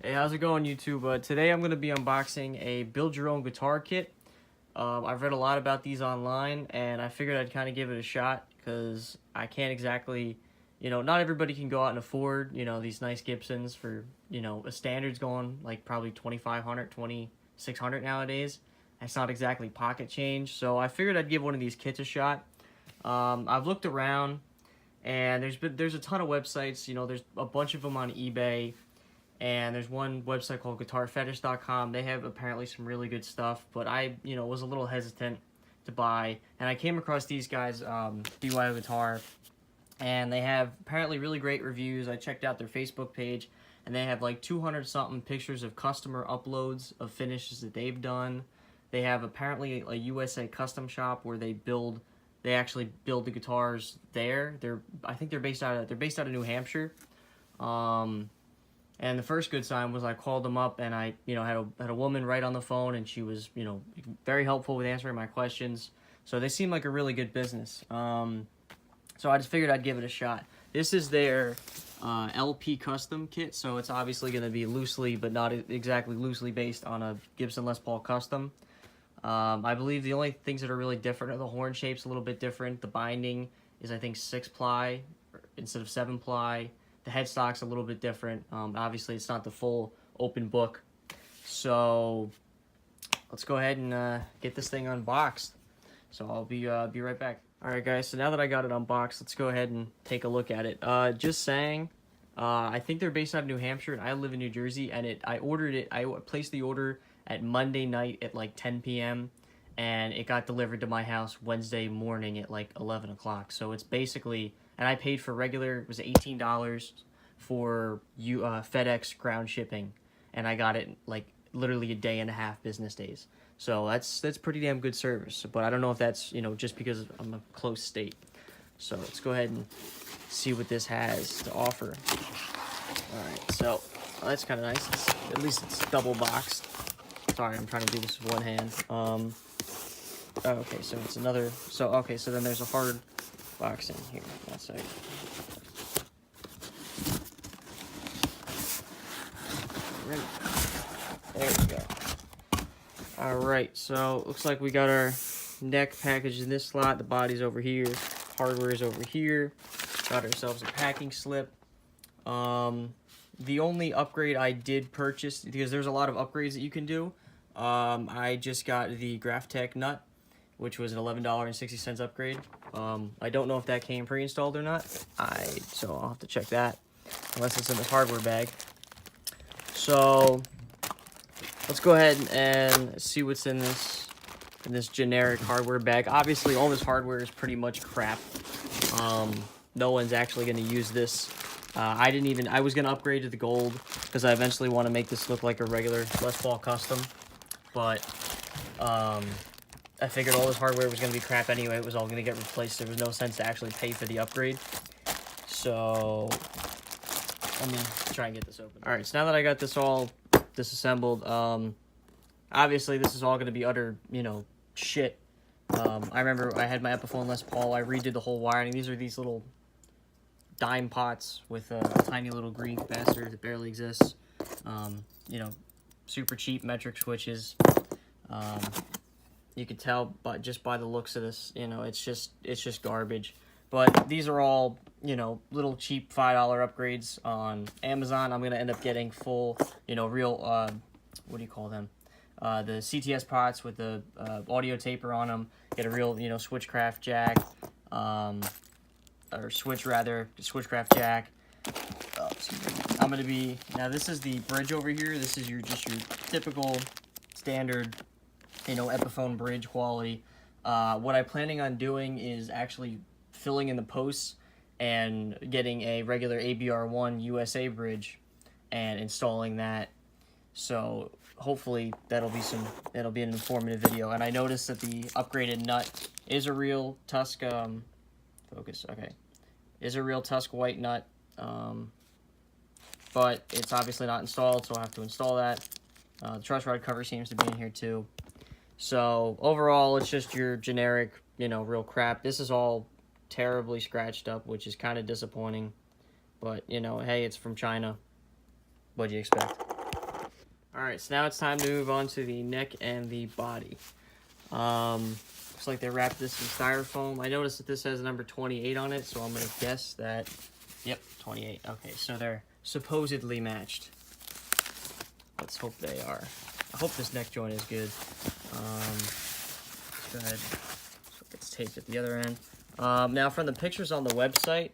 Hey, how's it going, YouTube? Today I'm going to be unboxing a build-your-own guitar kit. I've read a lot about these online, and I figured I'd kind of give it a shot because I can't exactly, not everybody can go out and afford, these nice Gibsons for, a standard's going like probably 2,500, 2,600 nowadays. That's not exactly pocket change, so I figured I'd give one of these kits a shot. I've looked around, and there's a ton of websites. There's a bunch of them on eBay. And there's one website called guitarfetish.com. They have apparently some really good stuff, but I, was a little hesitant to buy. And I came across these guys, BYO Guitar, and they have apparently really great reviews. I checked out their Facebook page, and they have like 200-something pictures of customer uploads of finishes that they've done. They have apparently a USA custom shop where they actually build the guitars there. I think they're based out of New Hampshire. And the first good sign was I called them up, and I, had a woman right on the phone, and she was, very helpful with answering my questions. So they seem like a really good business. So I just figured I'd give it a shot. This is their LP custom kit, so it's obviously going to be loosely, but not exactly loosely based on a Gibson Les Paul custom. I believe the only things that are really different are the horn shape's a little bit different. The binding is, I think, 6-ply instead of 7-ply. The headstock's a little bit different. Obviously, it's not the full open book. So let's go ahead and get this thing unboxed. So I'll be right back. All right, guys. So now that I got it unboxed, let's go ahead and take a look at it. Just saying, I think they're based out of New Hampshire, and I live in New Jersey. And I placed the order at Monday night at like 10 p.m. and it got delivered to my house Wednesday morning at like 11 o'clock. So it's basically. And I paid for regular, it was $18 for FedEx ground shipping, and I got it like literally a day and a half business days. So that's pretty damn good service. But I don't know if that's just because I'm a close state. So let's go ahead and see what this has to offer. All right, so that's kind of nice. At least it's double boxed. Sorry, I'm trying to do this with one hand. Okay, so it's another. So okay, so then there's a hard box in here. One second. There we go. Alright, so looks like we got our neck package in this slot. The body's over here. Hardware is over here. Got ourselves a packing slip. The only upgrade I did purchase, because there's a lot of upgrades that you can do, I just got the Graphtec nut, which was an $11.60 upgrade. I don't know if that came pre-installed or not. So I'll have to check that, unless it's in this hardware bag. So let's go ahead and see what's in this generic hardware bag. Obviously, all this hardware is pretty much crap. No one's actually going to use this. I was going to upgrade to the gold because I eventually want to make this look like a regular Les Paul custom, but I figured all this hardware was going to be crap anyway. It was all going to get replaced. There was no sense to actually pay for the upgrade. So, let me try and get this open. Alright, so now that I got this all disassembled, obviously this is all going to be utter, shit. I remember I had my Epiphone Les Paul. I redid the whole wiring. These are these little dime pots with a tiny little green capacitor that barely exists. Super cheap metric switches. You could tell, but just by the looks of this, it's just garbage. But these are all, little cheap $5 upgrades on Amazon. I'm gonna end up getting full, real, what do you call them? The CTS pots with the audio taper on them. Get a real, switchcraft jack, or switchcraft jack. I'm gonna be now. This is the bridge over here. This is your typical standard, Epiphone bridge quality. What I'm planning on doing is actually filling in the posts and getting a regular ABR1 USA bridge and installing that. So hopefully that'll be an informative video. And I noticed that the upgraded nut is a real Tusk is a real Tusk white nut, but it's obviously not installed, so I'll have to install that. The truss rod cover seems to be in here too. So overall, it's just your generic, real crap. This is all terribly scratched up, which is kind of disappointing. But, hey, it's from China. What'd you expect? Alright, so now it's time to move on to the neck and the body. Looks like they wrapped this in styrofoam. I noticed that this has number 28 on it, so I'm going to guess that... Yep, 28. Okay, so they're supposedly matched. Let's hope they are. I hope this neck joint is good. Let's go ahead. So it's taped at the other end. Now, from the pictures on the website,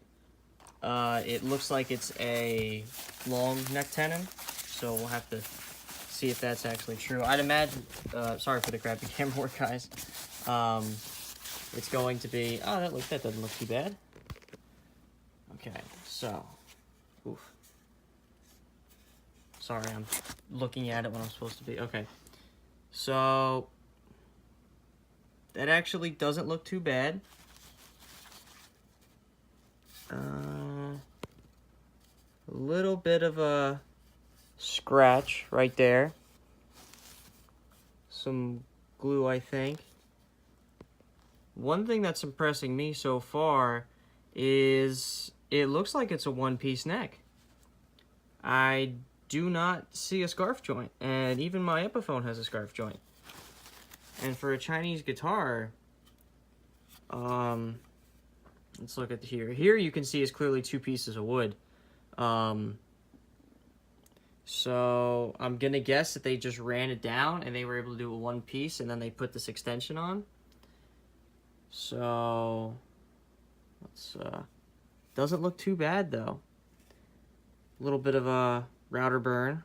it looks like it's a long neck tenon, so we'll have to see if that's actually true. I'd imagine, sorry for the crappy camera work, guys. It's going to be, oh, that doesn't look too bad. Okay, so, oof. Sorry, I'm looking at it when I'm supposed to be. Okay, so that actually doesn't look too bad. A little bit of a scratch right there. Some glue, I think. One thing that's impressing me so far is it looks like it's a one-piece neck. I do not see a scarf joint, and even my Epiphone has a scarf joint. And for a Chinese guitar, let's look at here. Here you can see it's clearly two pieces of wood. So I'm gonna guess that they just ran it down and they were able to do it one piece, and then they put this extension on. So let's doesn't look too bad though. A little bit of a router burn.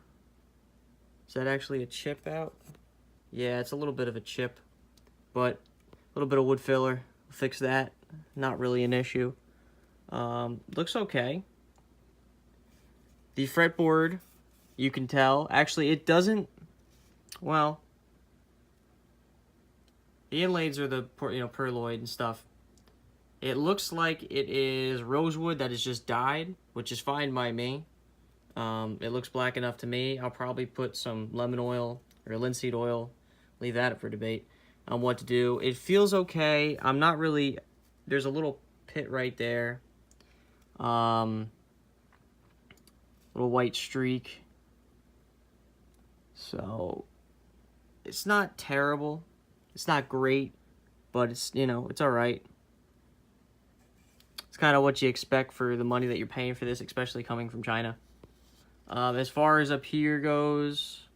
Is that actually a chip out? Yeah, it's a little bit of a chip, but a little bit of wood filler. Fix that. Not really an issue. Looks okay. The fretboard, you can tell. Actually, it doesn't. Well, the inlays are the perloid and stuff. It looks like it is rosewood that is just dyed, which is fine by me. It looks black enough to me. I'll probably put some lemon oil or linseed oil. Leave that up for debate on what to do. It feels okay. I'm not really... There's a little pit right there. Little white streak. So, it's not terrible. It's not great, but it's, it's alright. It's kind of what you expect for the money that you're paying for this, especially coming from China. As far as up here goes,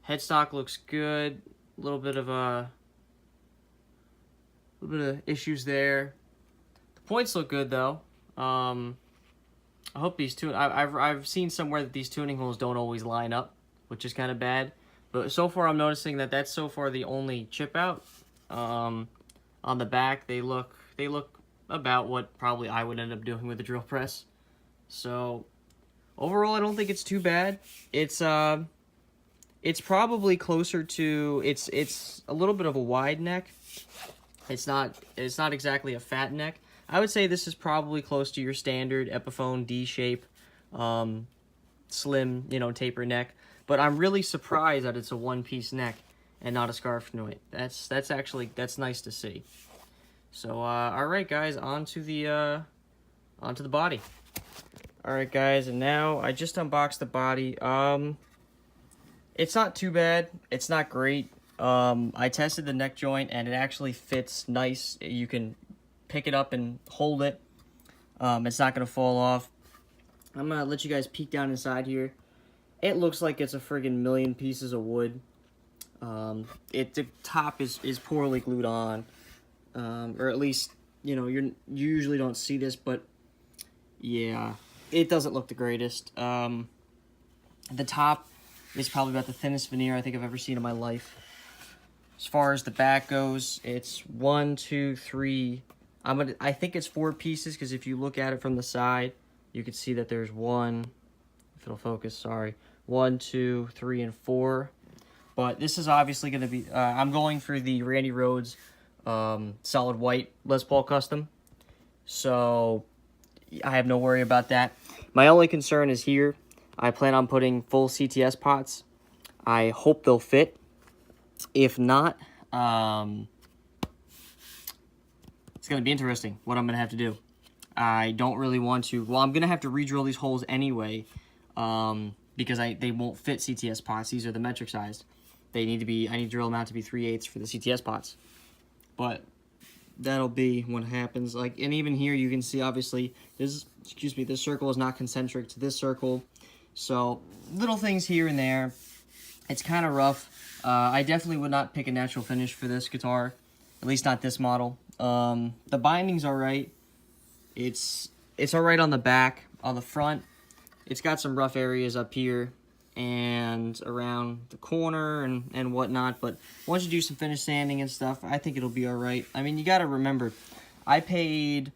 headstock looks good. A little bit of issues there. The points look good though. I hope these I've seen somewhere that these tuning holes don't always line up, which is kind of bad. But so far, I'm noticing that that's so far the only chip out. On the back, they look about what probably I would end up doing with a drill press. So overall, I don't think it's too bad. It's probably closer to it's a little bit of a wide neck. It's not exactly a fat neck. I would say this is probably close to your standard Epiphone D shape, slim, taper neck. But I'm really surprised that it's a one-piece neck and not a scarf joint. That's nice to see. So all right, guys, onto the body. All right, guys, and now I just unboxed the body. It's not too bad. It's not great. I tested the neck joint, and it actually fits nice. You can pick it up and hold it. It's not going to fall off. I'm going to let you guys peek down inside here. It looks like it's a friggin' million pieces of wood. The top is poorly glued on. Or at least, you usually don't see this, but yeah, it doesn't look the greatest. The top is probably about the thinnest veneer I think I've ever seen in my life. As far as the back goes, it's 1, 2, 3. I think it's 4 pieces, because if you look at it from the side, you can see that there's 1. If it'll focus, sorry. 1, 2, 3, and 4. But this is obviously going to be... I'm going for the Randy Rhoads solid white Les Paul Custom. So I have no worry about that. My only concern is here. I plan on putting full CTS pots. I hope they'll fit. If not, it's going to be interesting what I'm going to have to do. I don't really want to... Well, I'm going to have to re-drill these holes anyway. because they won't fit CTS pots. These are the metric sized. I need to drill them out to be 3/8 for the CTS pots. But that'll be what happens. Like, and even here you can see obviously this circle is not concentric to this circle. So little things here and there. It's kind of rough. I definitely would not pick a natural finish for this guitar, at least not this model. The binding's all right. It's all right on the back. On the front, it's got some rough areas up here and around the corner and whatnot. But once you do some finish sanding and stuff, I think it'll be all right. I mean, you got to remember, I paid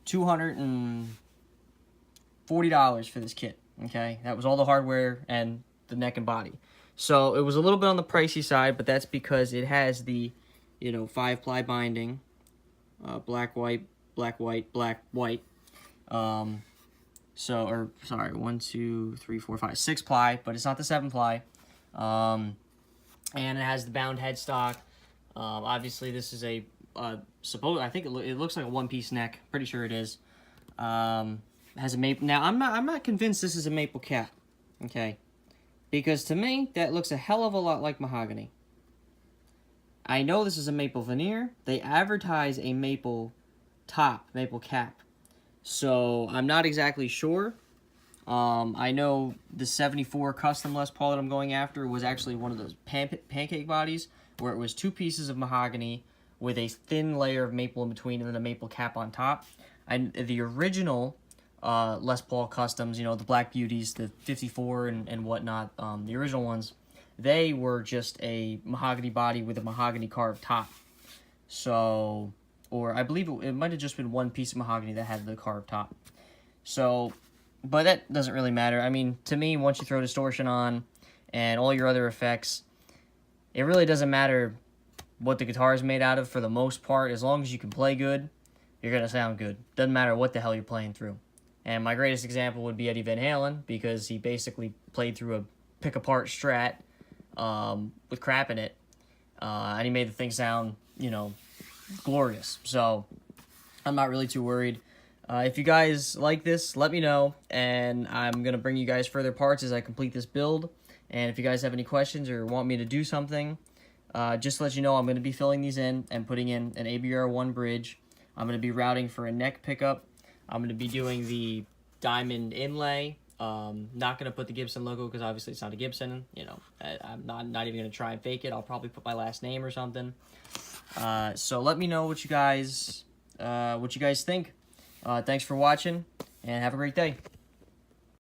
$240 for this kit. Okay, that was all the hardware and the neck and body. So it was a little bit on the pricey side, but that's because it has the, 5-ply binding, black, white, black, white, black, white. 1, 2, 3, 4, 5, 6-ply, but it's not the 7-ply. And it has the bound headstock. Obviously, this is I think it looks like a one-piece neck. Pretty sure it is. Has a maple. Now, I'm not convinced this is a maple cap. Okay. Because to me, that looks a hell of a lot like mahogany. I know this is a maple veneer. They advertise a maple top, maple cap. So I'm not exactly sure. I know the 74 custom Les Paul that I'm going after was actually one of those pancake bodies where it was 2 pieces of mahogany with a thin layer of maple in between and then a maple cap on top. And the original Les Paul customs, the Black Beauties, the 54 and whatnot, the original ones, they were just a mahogany body with a mahogany carved top. So, or I believe it might have just been one piece of mahogany that had the carved top. So, but that doesn't really matter. I mean, to me, once you throw distortion on and all your other effects, it really doesn't matter what the guitar is made out of for the most part. As long as you can play good, you're going to sound good. Doesn't matter what the hell you're playing through. And my greatest example would be Eddie Van Halen, because he basically played through a pick-apart Strat with crap in it, and he made the thing sound, glorious. So I'm not really too worried. If you guys like this, let me know, and I'm going to bring you guys further parts as I complete this build. And if you guys have any questions or want me to do something, just to let you know, I'm going to be filling these in and putting in an ABR1 bridge. I'm going to be routing for a neck pickup. I'm going to be doing the diamond inlay. Not going to put the Gibson logo because obviously it's not a Gibson. I'm not even going to try and fake it. I'll probably put my last name or something. So let me know what you guys think. Thanks for watching, and have a great day.